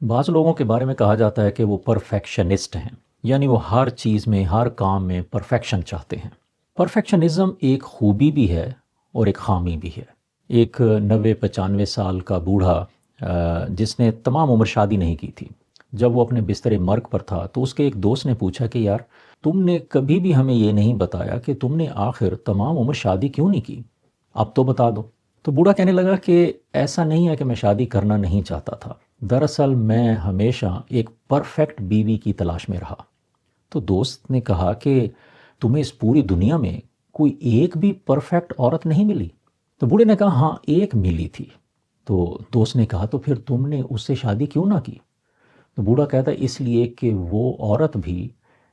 بعض لوگوں کے بارے میں کہا جاتا ہے کہ وہ پرفیکشنسٹ ہیں، یعنی وہ ہر چیز میں، ہر کام میں پرفیکشن چاہتے ہیں۔ پرفیکشنزم ایک خوبی بھی ہے اور ایک خامی بھی ہے۔ ایک 90-95 سال کا بوڑھا جس نے تمام عمر شادی نہیں کی تھی، جب وہ اپنے بستر مرگ پر تھا تو اس کے ایک دوست نے پوچھا کہ یار تم نے کبھی بھی ہمیں یہ نہیں بتایا کہ تم نے آخر تمام عمر شادی کیوں نہیں کی، اب تو بتا دو۔ تو بوڑھا کہنے لگا کہ ایسا نہیں ہے کہ میں شادی کرنا نہیں چاہتا تھا، دراصل میں ہمیشہ ایک پرفیکٹ بیوی کی تلاش میں رہا۔ تو دوست نے کہا کہ تمہیں اس پوری دنیا میں کوئی ایک بھی پرفیکٹ عورت نہیں ملی؟ تو بوڑھے نے کہا ہاں ایک ملی تھی۔ تو دوست نے کہا تو پھر تم نے اس سے شادی کیوں نہ کی؟ تو بوڑھا کہتا ہے اس لیے کہ وہ عورت بھی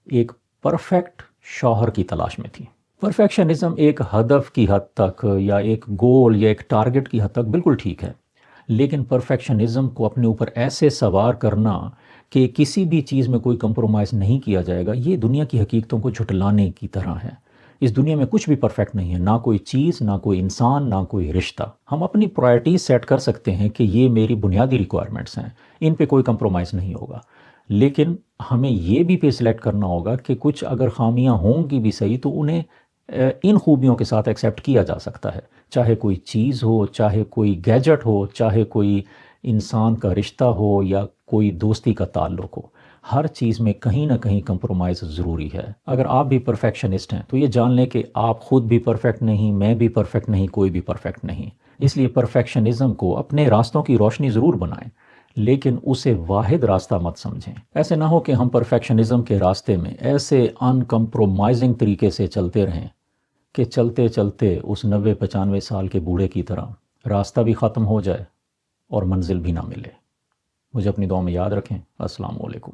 ایک پرفیکٹ شوہر کی تلاش میں تھی۔ پرفیکشنزم ایک ہدف کی حد تک یا ایک گول یا ایک ٹارگٹ کی حد تک بالکل ٹھیک ہے، لیکن پرفیکشنزم کو اپنے اوپر ایسے سوار کرنا کہ کسی بھی چیز میں کوئی کمپرومائز نہیں کیا جائے گا، یہ دنیا کی حقیقتوں کو جھٹلانے کی طرح ہے۔ اس دنیا میں کچھ بھی پرفیکٹ نہیں ہے، نہ کوئی چیز، نہ کوئی انسان، نہ کوئی رشتہ۔ ہم اپنی پرائرٹیز سیٹ کر سکتے ہیں کہ یہ میری بنیادی ریکوائرمنٹس ہیں، ان پہ کوئی کمپرومائز نہیں ہوگا، لیکن ہمیں یہ بھی پہ سلیکٹ کرنا ہوگا کہ کچھ اگر خامیاں ہوں گی بھی صحیح تو انہیں ان خوبیوں کے ساتھ ایکسیپٹ کیا جا سکتا ہے، چاہے کوئی چیز ہو، چاہے کوئی گیجٹ ہو، چاہے کوئی انسان کا رشتہ ہو یا کوئی دوستی کا تعلق ہو۔ ہر چیز میں کہیں نہ کہیں کمپرومائز ضروری ہے۔ اگر آپ بھی پرفیکشنسٹ ہیں تو یہ جان لیں کہ آپ خود بھی پرفیکٹ نہیں، میں بھی پرفیکٹ نہیں، کوئی بھی پرفیکٹ نہیں۔ اس لیے پرفیکشنزم کو اپنے راستوں کی روشنی ضرور بنائیں، لیکن اسے واحد راستہ مت سمجھیں۔ ایسے نہ ہو کہ ہم پرفیکشنزم کے راستے میں ایسے ان کمپرومائزنگ طریقے سے چلتے رہیں کہ چلتے چلتے اس 90-95 سال کے بوڑھے کی طرح راستہ بھی ختم ہو جائے اور منزل بھی نہ ملے۔ مجھے اپنی دعا میں یاد رکھیں۔ السلام علیکم۔